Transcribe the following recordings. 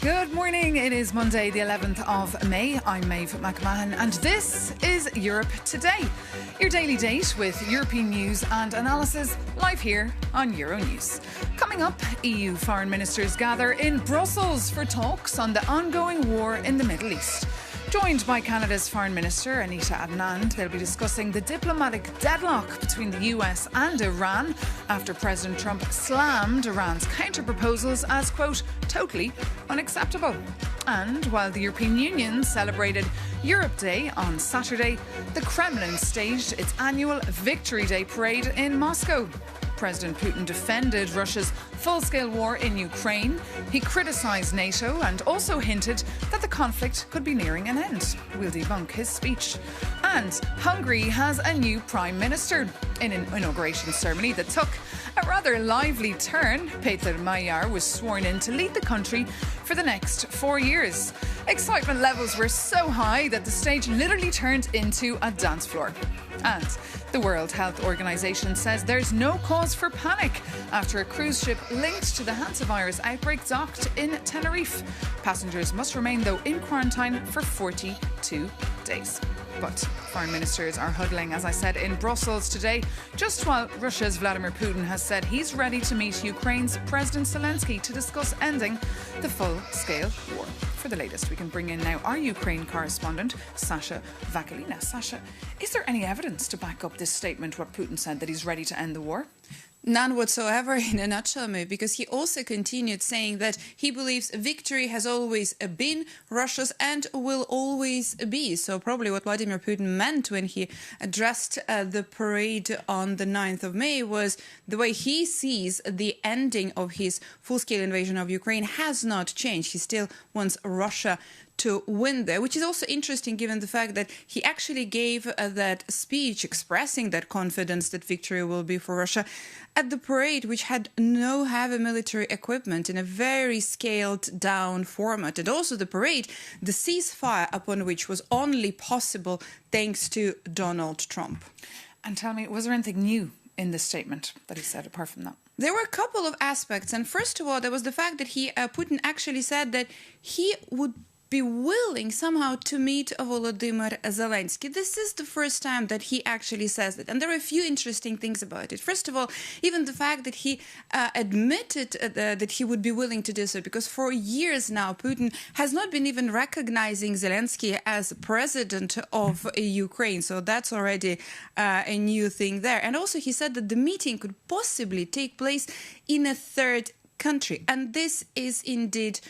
Good morning. It is Monday, the 11th of May. I'm Maeve McMahon, and this is Europe Today, your daily date with European news and analysis, live here on Euronews. Coming up, EU foreign ministers gather in Brussels for talks on the ongoing war in the Middle East. Joined by Canada's Foreign Minister, Anita Adnand, they'll be discussing the diplomatic deadlock between the US and Iran after President Trump slammed Iran's counter-proposals as, quote, totally unacceptable. And while the European Union celebrated Europe Day on Saturday, the Kremlin staged its annual Victory Day parade in Moscow. President Putin defended Russia's full-scale war in Ukraine. He criticised NATO and also hinted that the conflict could be nearing an end. We'll debunk his speech. And Hungary has a new Prime Minister. In an inauguration ceremony that took a rather lively turn, Péter Magyar was sworn in to lead the country for the next 4 years. Excitement levels were so high that the stage literally turned into a dance floor. And the World Health Organization says there's no cause for panic after a cruise ship linked to the hantavirus outbreak docked in Tenerife. Passengers must remain, though, in quarantine for 42 days. But foreign ministers are huddling, as I said, in Brussels today, just while Russia's Vladimir Putin has said he's ready to meet Ukraine's President Zelensky to discuss ending the full-scale war. For the latest, we can bring in now our Ukraine correspondent, Sasha Vakalina. Sasha, is there any evidence to back up this statement, what Putin said, that he's ready to end the war? None whatsoever, in a nutshell, because he also continued saying that he believes victory has always been Russia's and will always be. So probably what Vladimir Putin meant when he addressed the parade on the 9th of May was the way he sees the ending of his full-scale invasion of Ukraine has not changed. He still wants Russia to win there, which is also interesting given the fact that he actually gave that speech expressing that confidence that victory will be for Russia at the parade, which had no heavy military equipment in a very scaled down format. And also the parade, the ceasefire upon which was only possible thanks to Donald Trump. And tell me, was there anything new in this statement that he said apart from that? There were a couple of aspects. And first of all, there was the fact that Putin actually said that he would be willing somehow to meet Volodymyr Zelensky. This is the first time that he actually says that. And there are a few interesting things about it. First of all, even the fact that he admitted that he would be willing to do so, because for years now, Putin has not been even recognizing Zelensky as president of Ukraine. So that's already a new thing there. And also he said that the meeting could possibly take place in a third country. And this is indeed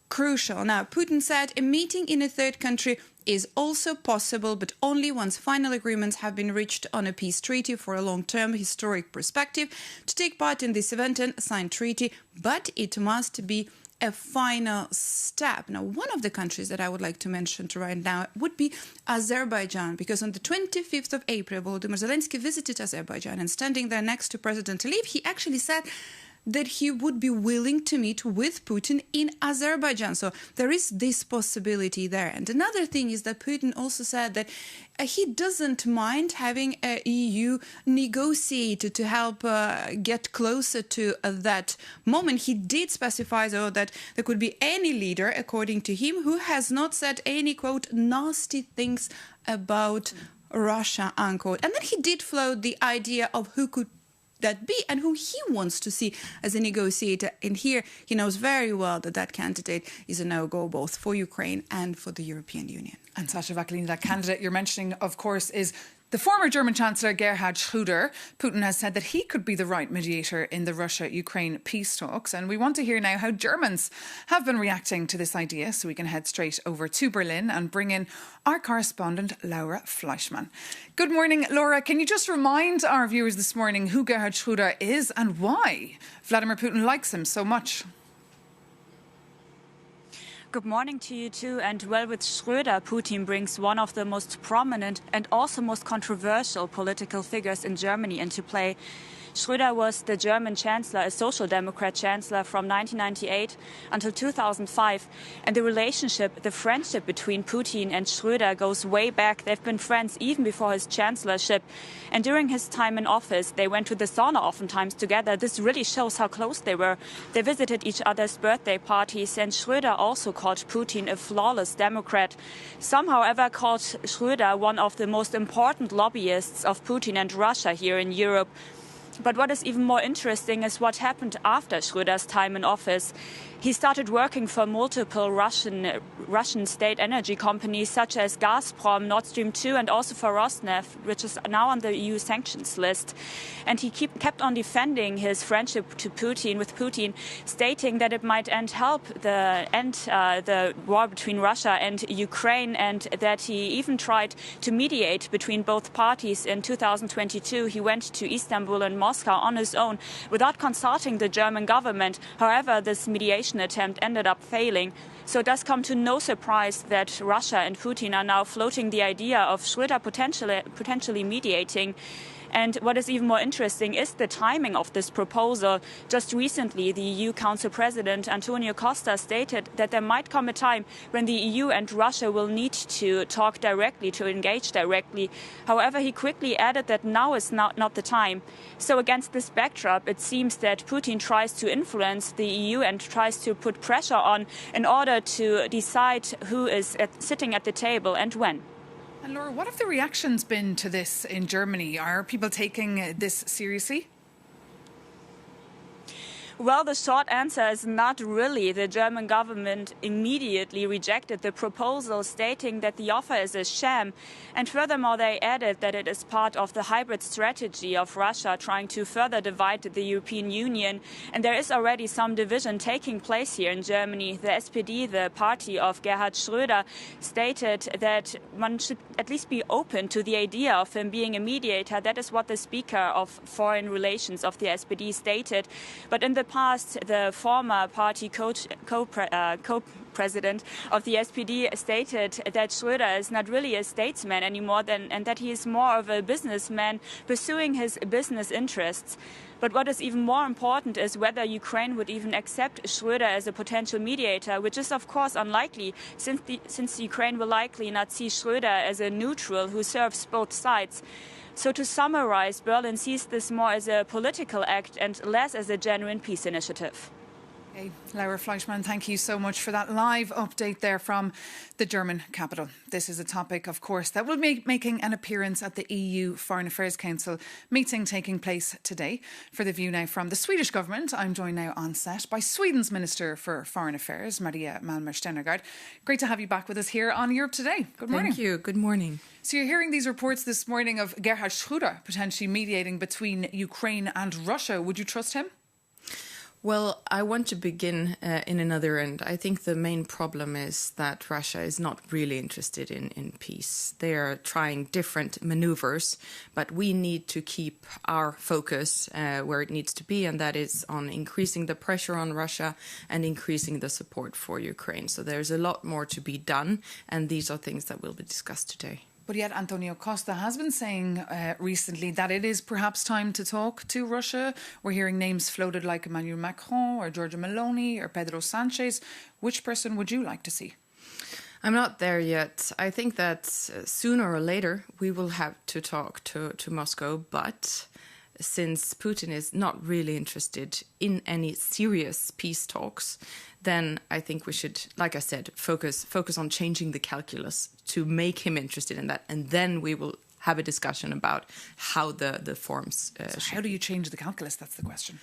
crucial. Now, Putin said a meeting in a third country is also possible, but only once final agreements have been reached on a peace treaty for a long-term historic perspective to take part in this event and sign treaty, but it must be a final step. Now, one of the countries that I would like to mention right now would be Azerbaijan, because on the 25th of April, Volodymyr Zelensky visited Azerbaijan, and standing there next to President Aliyev, he actually said that he would be willing to meet with Putin in Azerbaijan. So there is this possibility there. And another thing is that Putin also said that he doesn't mind having a EU negotiator to help get closer to that moment. He did specify, though, that there could be any leader, according to him, who has not said any, quote, nasty things about Russia, unquote. And then he did float the idea of who could that be and who he wants to see as a negotiator. And here he knows very well that that candidate is a no-go both for Ukraine and for the European Union. And Sasha Vakalina, that candidate you're mentioning, of course, is the former German Chancellor Gerhard Schröder. Putin has said that he could be the right mediator in the Russia-Ukraine peace talks. And we want to hear now how Germans have been reacting to this idea. So we can head straight over to Berlin and bring in our correspondent, Laura Fleischmann. Good morning, Laura. Can you just remind our viewers this morning who Gerhard Schröder is and why Vladimir Putin likes him so much? Good morning to you too. And well, with Schröder, Putin brings one of the most prominent and also most controversial political figures in Germany into play. Schröder was the German chancellor, a social democrat chancellor from 1998 until 2005. And the relationship, the friendship between Putin and Schröder goes way back. They've been friends even before his chancellorship. And during his time in office, they went to the sauna oftentimes together. This really shows how close they were. They visited each other's birthday parties, and Schröder also called Putin a flawless democrat. Some, however, called Schröder one of the most important lobbyists of Putin and Russia here in Europe. But what is even more interesting is what happened after Schröder's time in office. He started working for multiple Russian state energy companies such as Gazprom, Nord Stream 2, and also for Rosneft, which is now on the EU sanctions list. And he kept on defending his friendship with Putin, stating that it might end the war between Russia and Ukraine, and that he even tried to mediate between both parties. In 2022, he went to Istanbul and Moscow on his own without consulting the German government. However, this mediation attempt ended up failing. So it does come to no surprise that Russia and Putin are now floating the idea of Schröder potentially mediating. And what is even more interesting is the timing of this proposal. Just recently, the EU Council President Antonio Costa stated that there might come a time when the EU and Russia will need to talk directly, to engage directly. However, he quickly added that now is not the time. So against this backdrop, it seems that Putin tries to influence the EU and tries to put pressure on in order to decide who is sitting at the table and when. And Laura, what have the reactions been to this in Germany? Are people taking this seriously? Well, the short answer is not really. The German government immediately rejected the proposal, stating that the offer is a sham. And furthermore, they added that it is part of the hybrid strategy of Russia trying to further divide the European Union. And there is already some division taking place here in Germany. The SPD, the party of Gerhard Schröder, stated that one should at least be open to the idea of him being a mediator. That is what the Speaker of Foreign Relations of the SPD stated. But in the past, the former party co-president of the SPD stated that Schröder is not really a statesman anymore and that he is more of a businessman pursuing his business interests. But what is even more important is whether Ukraine would even accept Schröder as a potential mediator, which is, of course, unlikely, since Ukraine will likely not see Schröder as a neutral who serves both sides. So to summarize, Berlin sees this more as a political act and less as a genuine peace initiative. Okay. Laura Fleischmann, thank you so much for that live update there from the German capital. This is a topic, of course, that will be making an appearance at the EU Foreign Affairs Council meeting taking place today. For the view now from the Swedish government, I'm joined now on set by Sweden's Minister for Foreign Affairs, Maria Malmer Stenergaard. Great to have you back with us here on Europe Today. Good morning. Thank you. Good morning. So you're hearing these reports this morning of Gerhard Schröder potentially mediating between Ukraine and Russia. Would you trust him? Well, I want to begin in another end. I think the main problem is that Russia is not really interested in peace. They are trying different maneuvers, but we need to keep our focus where it needs to be, and that is on increasing the pressure on Russia and increasing the support for Ukraine. So there's a lot more to be done, and these are things that will be discussed today. But yet Antonio Costa has been saying recently that it is perhaps time to talk to Russia. We're hearing names floated like Emmanuel Macron or Giorgia Meloni or Pedro Sanchez. Which person would you like to see? I'm not there yet. I think that sooner or later we will have to talk to Moscow, but since Putin is not really interested in any serious peace talks, then I think we should, like I said, focus on changing the calculus to make him interested in that. And then we will have a discussion about how the forms... So how do you change the calculus? That's the question.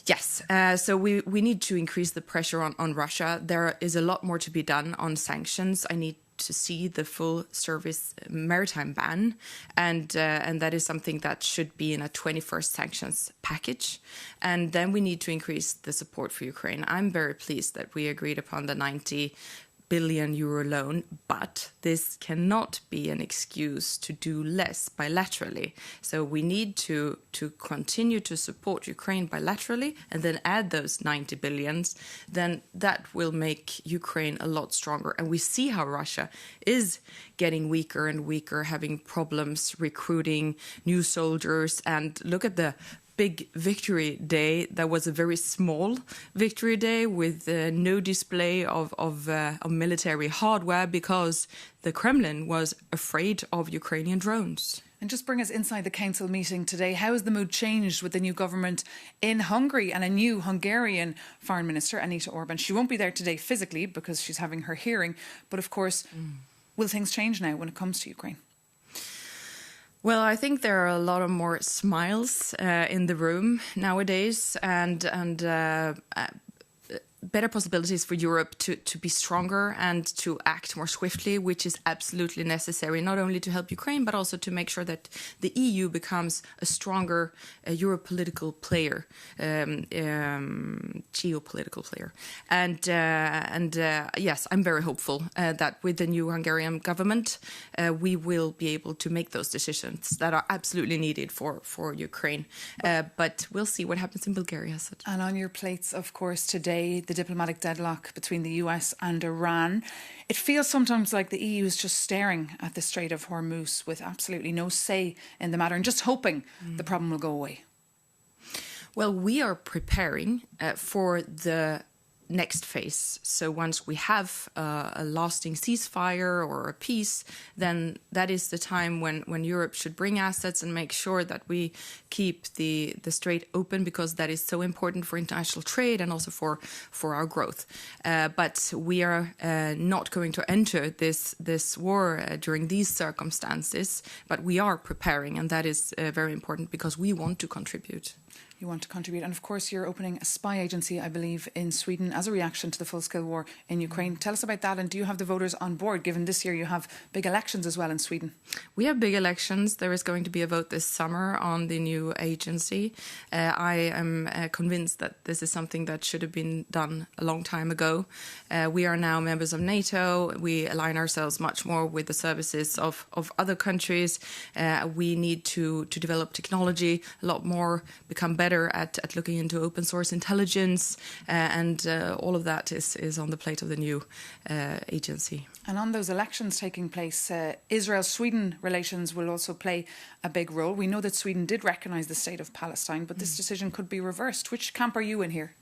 Yes. So we need to increase the pressure on Russia. There is a lot more to be done on sanctions. I need to see the full service maritime ban, and that is something that should be in a 21st sanctions package. And then we need to increase the support for Ukraine. I'm very pleased that we agreed upon the 90 billion euro loan, but this cannot be an excuse to do less bilaterally. So we need to continue to support Ukraine bilaterally and then add those 90 billions. Then that will make Ukraine a lot stronger. And we see how Russia is getting weaker and weaker, having problems recruiting new soldiers. And look at the big victory day, there was a very small victory day with no display of military hardware because the Kremlin was afraid of Ukrainian drones. And just bring us inside the council meeting today. How has the mood changed with the new government in Hungary and a new Hungarian foreign minister, Anita Orban? She won't be there today physically because she's having her hearing. But of course, will things change now when it comes to Ukraine? Well, I think there are a lot of more smiles in the room nowadays, and better possibilities for Europe to be stronger and to act more swiftly, which is absolutely necessary, not only to help Ukraine, but also to make sure that the EU becomes a stronger Europolitical player, geopolitical player. And yes, I'm very hopeful that with the new Hungarian government, we will be able to make those decisions that are absolutely needed for Ukraine. But we'll see what happens in Bulgaria. And on your plates, of course, today, the diplomatic deadlock between the US and Iran. It feels sometimes like the EU is just staring at the Strait of Hormuz with absolutely no say in the matter and just hoping the problem will go away. Well, we are preparing for the next phase. So once we have a lasting ceasefire or a peace, then that is the time when Europe should bring assets and make sure that we keep the strait open, because that is so important for international trade and also for our growth. But we are not going to enter this war during these circumstances, but we are preparing, and that is very important because we want to contribute. You want to contribute. And of course, you're opening a spy agency, I believe, in Sweden as a reaction to the full-scale war in Ukraine. Tell us about that, and do you have the voters on board, given this year you have big elections as well in Sweden? We have big elections. There is going to be a vote this summer on the new agency. I am convinced that this is something that should have been done a long time ago. We are now members of NATO. We align ourselves much more with the services of other countries. We need to develop technology a lot more, become better at looking into open source intelligence, and all of that is on the plate of the new agency. And on those elections taking place, Israel-Sweden relations will also play a big role. We know that Sweden did recognise the state of Palestine, but this decision could be reversed. Which camp are you in here?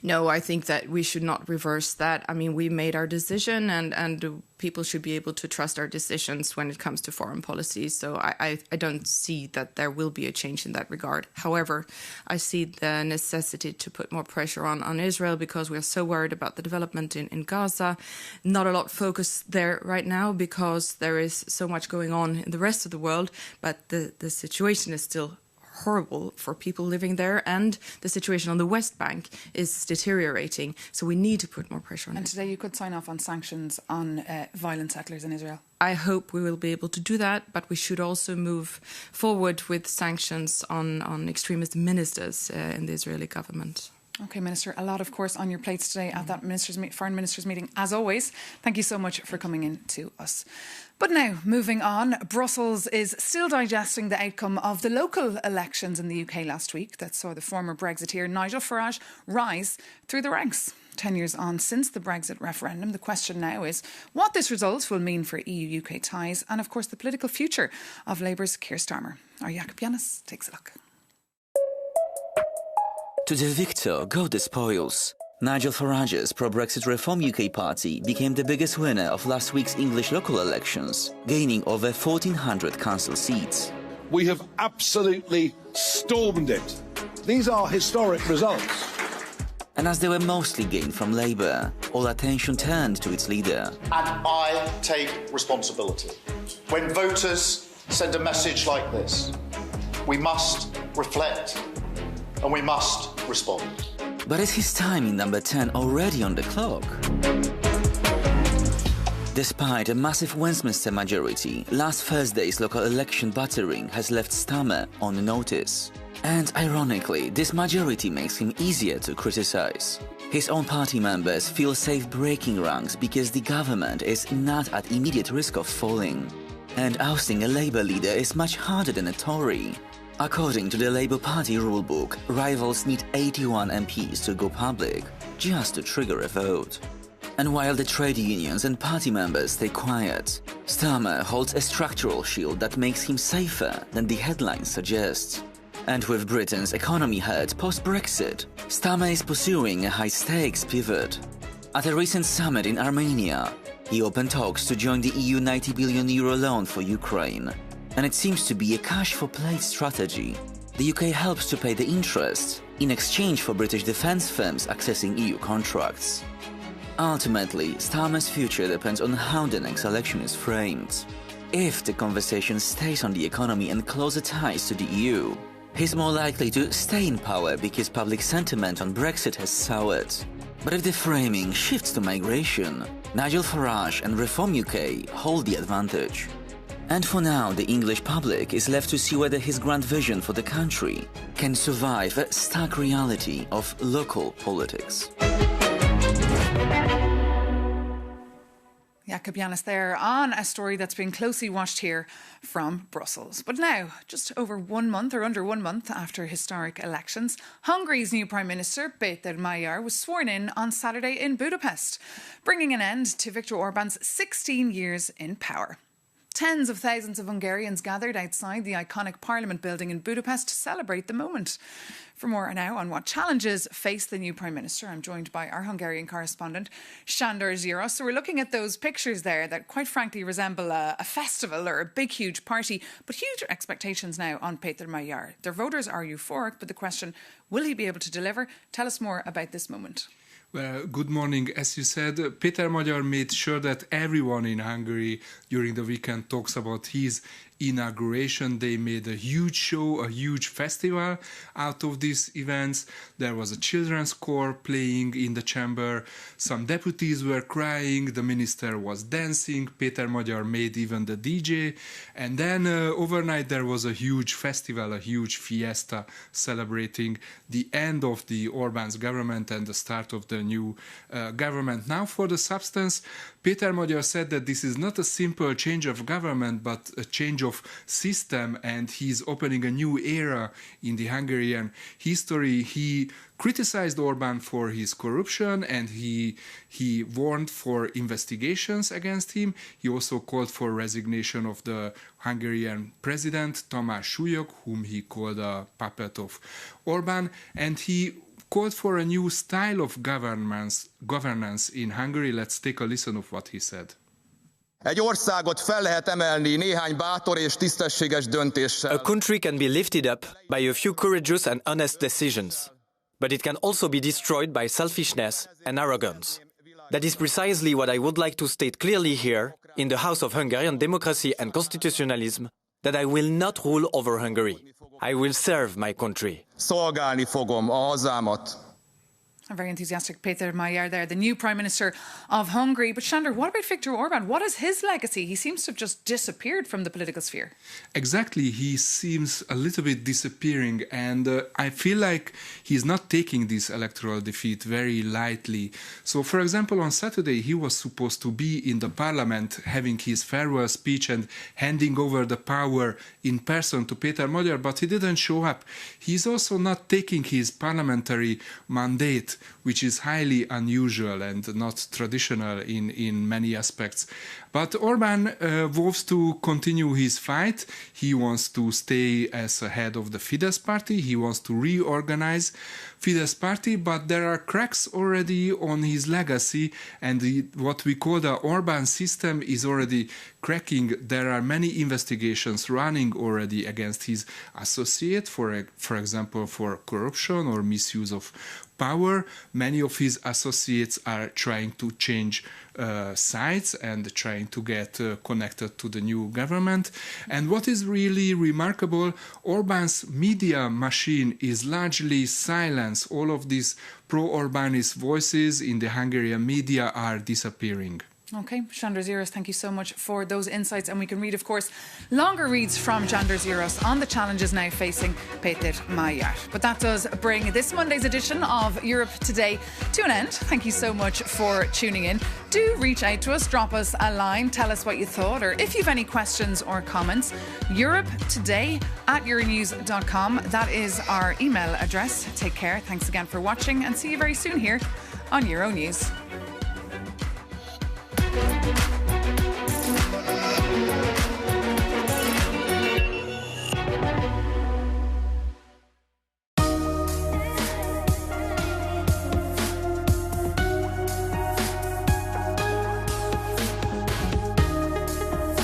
No, I think that we should not reverse that. I mean, we made our decision, and people should be able to trust our decisions when it comes to foreign policy. So I don't see that there will be a change in that regard. However, I see the necessity to put more pressure on Israel because we are so worried about the development in Gaza. Not a lot focus there right now because there is so much going on in the rest of the world, but the situation is still horrible for people living there, and the situation on the West Bank is deteriorating. So we need to put more pressure on it. And today you could sign off on sanctions on violent settlers in Israel. I hope we will be able to do that, but we should also move forward with sanctions on extremist ministers in the Israeli government. Okay, Minister, a lot, of course, on your plates today at that foreign ministers meeting, as always. Thank you so much for coming in to us. But now, moving on, Brussels is still digesting the outcome of the local elections in the UK last week that saw the former Brexiteer Nigel Farage rise through the ranks. 10 years on since the Brexit referendum, the question now is what this result will mean for EU-UK ties and, of course, the political future of Labour's Keir Starmer. Our Jakob Janis takes a look. To the victor go the spoils. Nigel Farage's pro-Brexit Reform UK party became the biggest winner of last week's English local elections, gaining over 1,400 council seats. We have absolutely stormed it. These are historic results. And as they were mostly gained from Labour, all attention turned to its leader. And I take responsibility. When voters send a message like this, we must reflect and we must respond. But is his time in number 10 already on the clock? Despite a massive Westminster majority, last Thursday's local election battering has left Starmer on notice. And ironically, this majority makes him easier to criticise. His own party members feel safe breaking ranks because the government is not at immediate risk of falling. And ousting a Labour leader is much harder than a Tory. According to the Labour Party rulebook, rivals need 81 MPs to go public, just to trigger a vote. And while the trade unions and party members stay quiet, Starmer holds a structural shield that makes him safer than the headlines suggest. And with Britain's economy hurt post-Brexit, Starmer is pursuing a high-stakes pivot. At a recent summit in Armenia, he opened talks to join the EU €90 billion loan for Ukraine. And it seems to be a cash-for-plate strategy. The UK helps to pay the interest in exchange for British defence firms accessing EU contracts. Ultimately, Starmer's future depends on how the next election is framed. If the conversation stays on the economy and closer ties to the EU, he's more likely to stay in power because public sentiment on Brexit has soured. But if the framing shifts to migration, Nigel Farage and Reform UK hold the advantage. And for now, the English public is left to see whether his grand vision for the country can survive a stark reality of local politics. Jakob Yanis there on a story that's been closely watched here from Brussels. But now, just over 1 month or under 1 month after historic elections, Hungary's new Prime Minister, Péter Magyar, was sworn in on Saturday in Budapest, bringing an end to Viktor Orbán's 16 years in power. Tens of thousands of Hungarians gathered outside the iconic Parliament building in Budapest to celebrate the moment. For more now on what challenges face the new Prime Minister, I'm joined by our Hungarian correspondent, Sándor Zsiros. So we're looking at those pictures there that quite frankly resemble a festival or a big, huge party, but huge expectations now on Péter Magyar. Their voters are euphoric, but the question, will he be able to deliver? Tell us more about this moment. Well, good morning. As you said, Péter Magyar made sure that everyone in Hungary during the weekend talks about his inauguration. They made a huge show, a huge festival out of these events. There was a children's choir playing in the chamber. Some deputies were crying. The minister was dancing. Péter Magyar made even the DJ. And then overnight there was a huge festival, a huge fiesta celebrating the end of the Orbán's government and the start of the new government. Now for the substance, Péter Magyar said that this is not a simple change of government, but a change of system, and he's opening a new era in the Hungarian history. He criticized Orbán for his corruption, and he warned for investigations against him. He also called for resignation of the Hungarian president, Tamás Súlyog, whom he called a puppet of Orbán, and he called for a new style of governance in Hungary. Let's take a listen of what he said. Egy országot fel lehet emelni néhány bátor és tisztességes döntéssel. A country can be lifted up by a few courageous and honest decisions, but it can also be destroyed by selfishness and arrogance. That is precisely what I would like to state clearly here, in the House of Hungarian Democracy and Constitutionalism, that I will not rule over Hungary. I will serve my country. Szolgálni fogom a hazámat. A very enthusiastic Péter Magyar there, the new Prime Minister of Hungary. But Sándor, what about Viktor Orbán? What is his legacy? He seems to have just disappeared from the political sphere. Exactly. He seems a little bit disappearing, and I feel like he's not taking this electoral defeat very lightly. So, for example, on Saturday, he was supposed to be in the parliament having his farewell speech and handing over the power in person to Péter Magyar, but he didn't show up. He's also not taking his parliamentary mandate, which is highly unusual and not traditional in many aspects. But Orbán wants to continue his fight. He wants to stay as a head of the Fidesz party. He wants to reorganize Fidesz party, but there are cracks already on his legacy, and what we call the Orbán system is already cracking. There are many investigations running already against his associate, for example, for corruption or misuse of power. Many of his associates are trying to change sides and trying to get connected to the new government. And what is really remarkable, Orbán's media machine is largely silenced. All of these pro-Orbánist voices in the Hungarian media are disappearing. Okay, Sándor Zsiros, thank you so much for those insights. And we can read, of course, longer reads from Sándor Zsiros on the challenges now facing Péter Magyar. But that does bring this Monday's edition of Europe Today to an end. Thank you so much for tuning in. Do reach out to us, drop us a line, tell us what you thought, or if you've any questions or comments, europetoday@euronews.com. That is our email address. Take care. Thanks again for watching, and see you very soon here on Euronews.